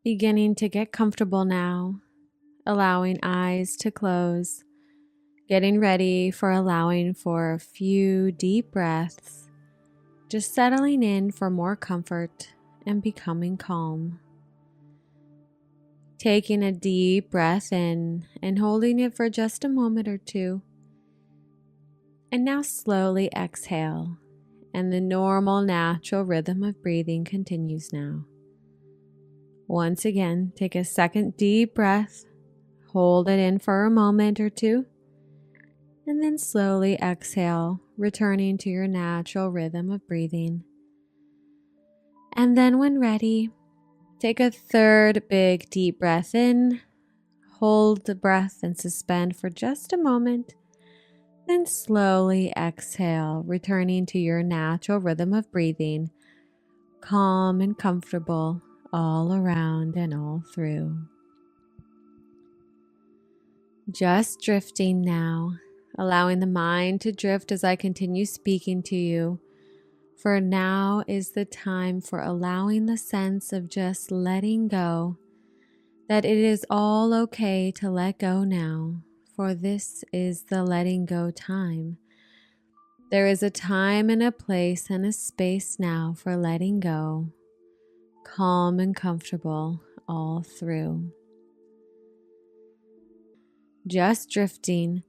Beginning to get comfortable now, allowing eyes to close, getting ready for allowing for a few deep breaths, just settling in for more comfort and becoming calm. Taking a deep breath in and holding it for just a moment or two. And now slowly exhale, and the normal natural rhythm of breathing continues now. Once again, take a second deep breath, hold it in for a moment or two, and then slowly exhale, returning to your natural rhythm of breathing. And then when ready, take a third big deep breath in, hold the breath and suspend for just a moment, then slowly exhale, returning to your natural rhythm of breathing, calm and comfortable all around and all through. Just drifting now, allowing the mind to drift as I continue speaking to you. For now is the time for allowing the sense of just letting go, that it is all okay to let go now, for this is the letting go time. There is a time and a place and a space now for letting go, calm and comfortable all through. Just drifting,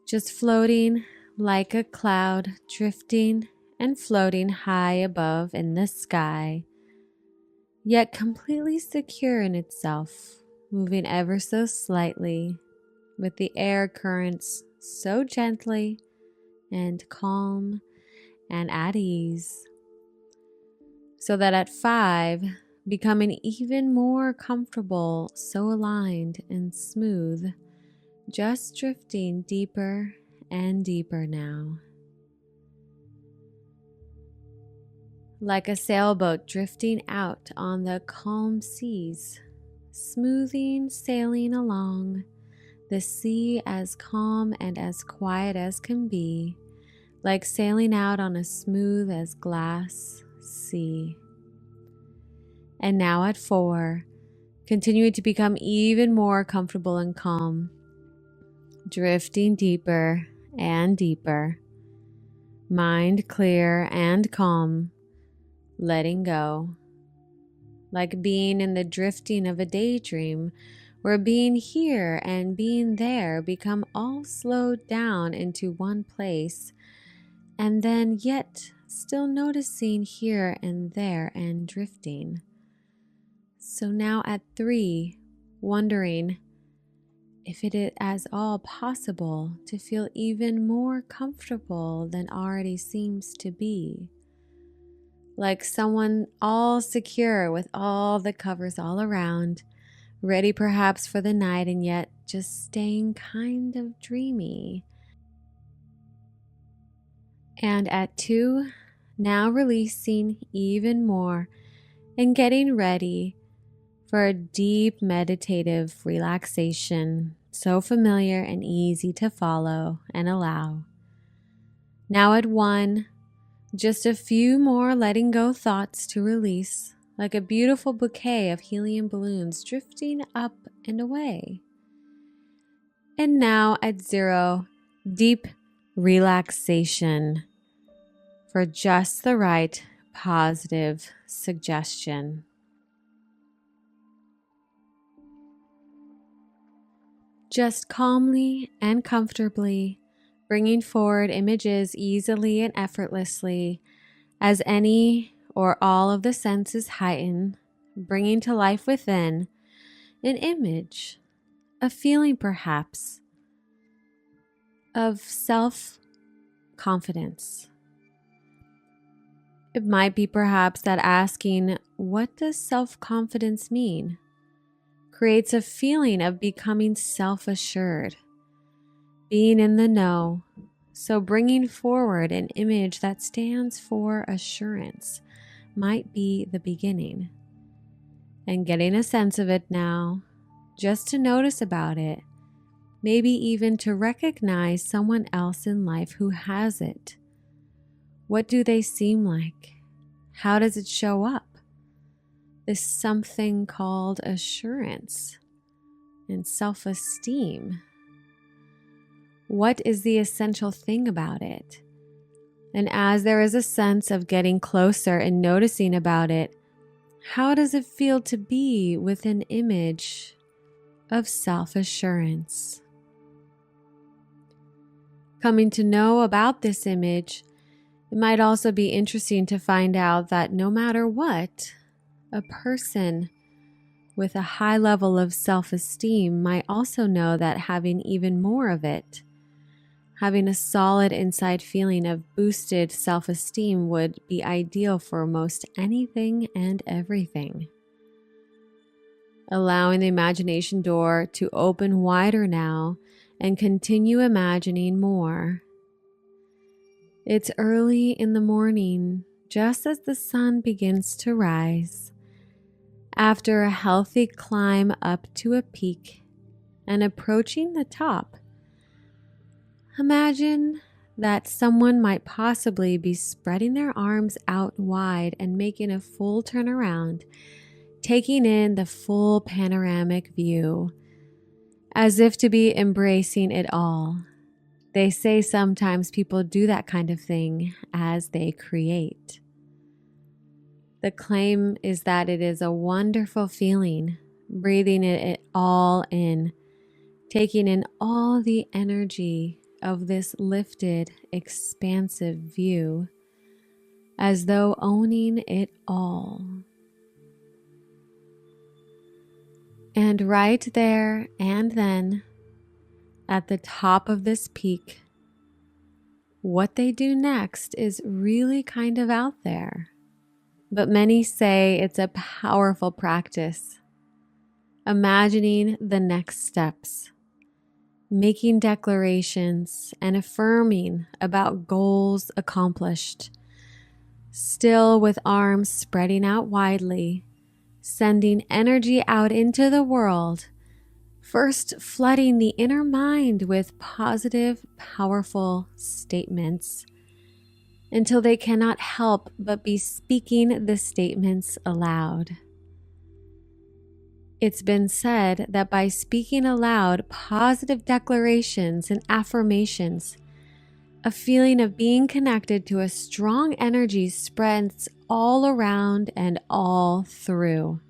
just floating like a cloud, drifting and floating high above in the sky, yet completely secure in itself, moving ever so slightly with the air currents so gently and calm and at ease, so that at 5, becoming even more comfortable, so aligned and smooth, just drifting deeper and deeper now. Like a sailboat drifting out on the calm seas, smoothing, sailing along, the sea as calm and as quiet as can be, like sailing out on a smooth as glass sea. And now at 4, continuing to become even more comfortable and calm, drifting deeper and deeper, mind clear and calm, letting go, like being in the drifting of a daydream, where being here and being there become all slowed down into one place, and then yet still noticing here and there and drifting. So now at 3, wondering if it is at all possible to feel even more comfortable than already seems to be. Like someone all secure with all the covers all around, ready perhaps for the night and yet just staying kind of dreamy. And at 2, now releasing even more and getting ready for a deep meditative relaxation, so familiar and easy to follow and allow. Now at 1, just a few more letting go thoughts to release, like a beautiful bouquet of helium balloons drifting up and away. And now at 0, deep relaxation for just the right positive suggestion. Just calmly and comfortably bringing forward images easily and effortlessly as any or all of the senses heighten, bringing to life within an image, a feeling perhaps of self-confidence. It might be perhaps that asking, what does self-confidence mean? Creates a feeling of becoming self-assured, being in the know. So bringing forward an image that stands for assurance might be the beginning. And getting a sense of it now, just to notice about it, maybe even to recognize someone else in life who has it. What do they seem like? How does it show up? is something called assurance and self-esteem. What is the essential thing about it? And as there is a sense of getting closer and noticing about it, how does it feel to be with an image of self-assurance? Coming to know about this image, it might also be interesting to find out that no matter what, a person with a high level of self-esteem might also know that having even more of it, having a solid inside feeling of boosted self-esteem, would be ideal for most anything and everything. Allowing the imagination door to open wider now and continue imagining more. It's early in the morning, just as the sun begins to rise. After a healthy climb up to a peak and approaching the top, imagine that someone might possibly be spreading their arms out wide and making a full turnaround, taking in the full panoramic view, as if to be embracing it all. They say sometimes people do that kind of thing as they create. The claim is that it is a wonderful feeling, breathing it all in, taking in all the energy of this lifted, expansive view, as though owning it all. And right there and then, at the top of this peak, what they do next is really kind of out there. But many say it's a powerful practice. Imagining the next steps, making declarations and affirming about goals accomplished, still with arms spreading out widely, sending energy out into the world, first flooding the inner mind with positive, powerful statements until they cannot help but be speaking the statements aloud. It's been said that by speaking aloud positive declarations and affirmations, a feeling of being connected to a strong energy spreads all around and all through.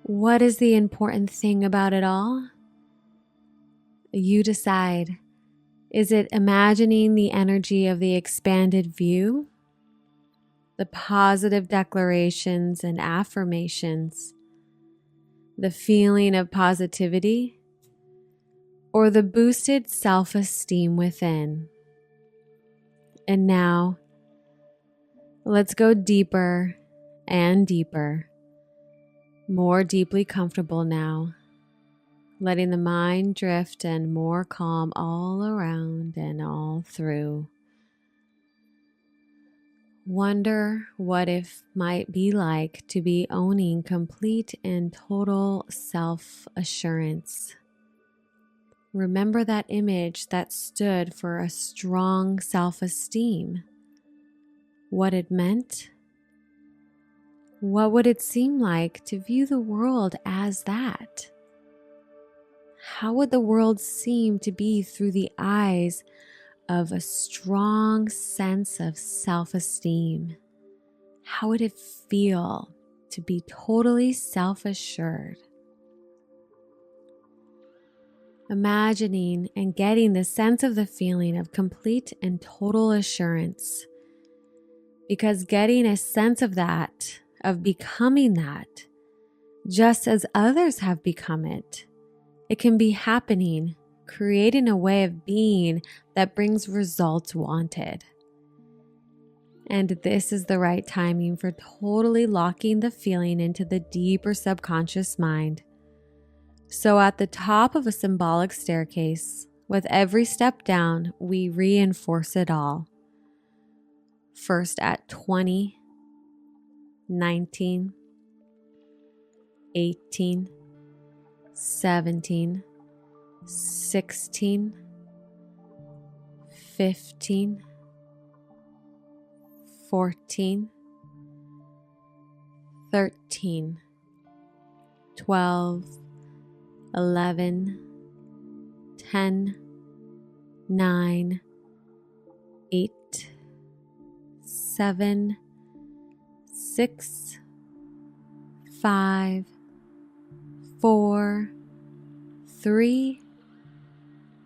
What is the important thing about it all? You decide. Is it imagining the energy of the expanded view, the positive declarations and affirmations, the feeling of positivity, or the boosted self-esteem within? And now, let's go deeper and deeper, more deeply comfortable now, letting the mind drift and more calm all around and all through. Wonder what it might be like to be owning complete and total self-assurance. Remember that image that stood for a strong self-esteem. What it meant? What would it seem like to view the world as that? How would the world seem to be through the eyes of a strong sense of self-esteem? How would it feel to be totally self-assured? Imagining and getting the sense of the feeling of complete and total assurance. Because getting a sense of that, of becoming that, just as others have become it, it can be happening, creating a way of being that brings results wanted. And this is the right timing for totally locking the feeling into the deeper subconscious mind. So at the top of a symbolic staircase, with every step down, we reinforce it all. First at 20, 19, 18, 17, 16, 15, 14, 13, 12, 11, 10, 9, 8, 7, 6, 5, 4, 3,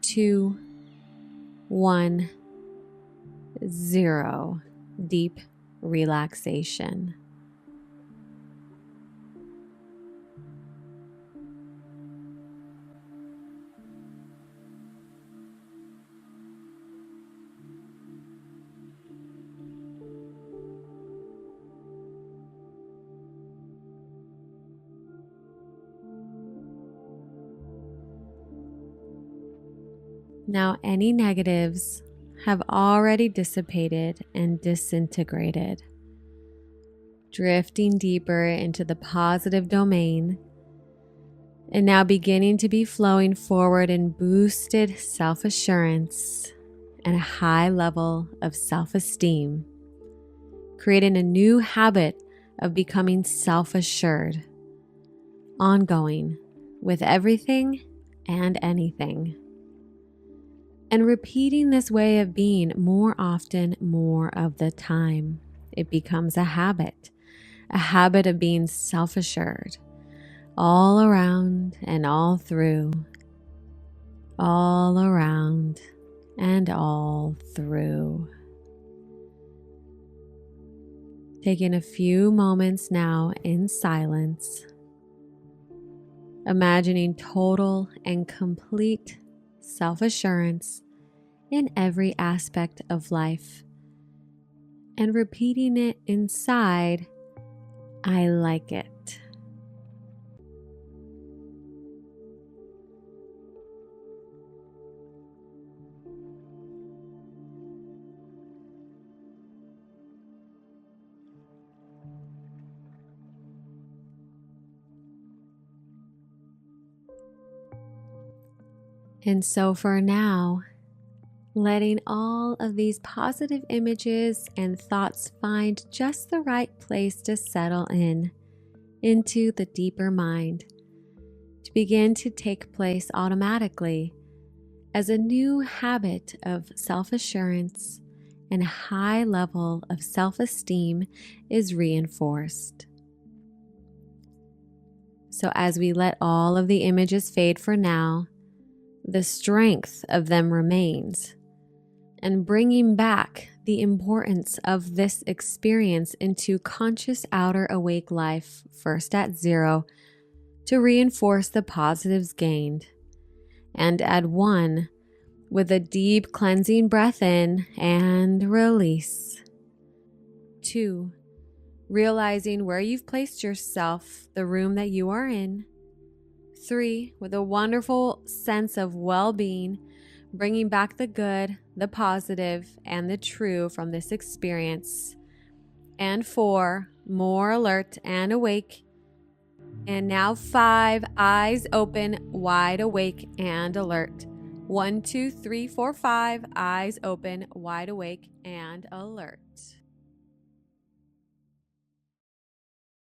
2, 1, 0. Deep relaxation. Now, any negatives have already dissipated and disintegrated, drifting deeper into the positive domain, and now beginning to be flowing forward in boosted self-assurance and a high level of self-esteem, creating a new habit of becoming self-assured, ongoing with everything and anything. And repeating this way of being more often, more of the time. It becomes a habit of being self-assured, all around and all through, all around and all through. Taking a few moments now in silence, imagining total and complete self-assurance in every aspect of life, and repeating it inside, I like it. And so for now, letting all of these positive images and thoughts find just the right place to settle into the deeper mind, to begin to take place automatically as a new habit of self-assurance and a high level of self-esteem is reinforced. So as we let all of the images fade for now, the strength of them remains, and bringing back the importance of this experience into conscious outer awake life, first at 0, to reinforce the positives gained, and at 1, with a deep cleansing breath in and release. 2, realizing where you've placed yourself, the room that you are in. 3, with a wonderful sense of well-being, bringing back the good, the positive, and the true from this experience. And 4, more alert and awake. And now 5, eyes open, wide awake and alert. 1, 2, 3, 4, 5, eyes open, wide awake and alert.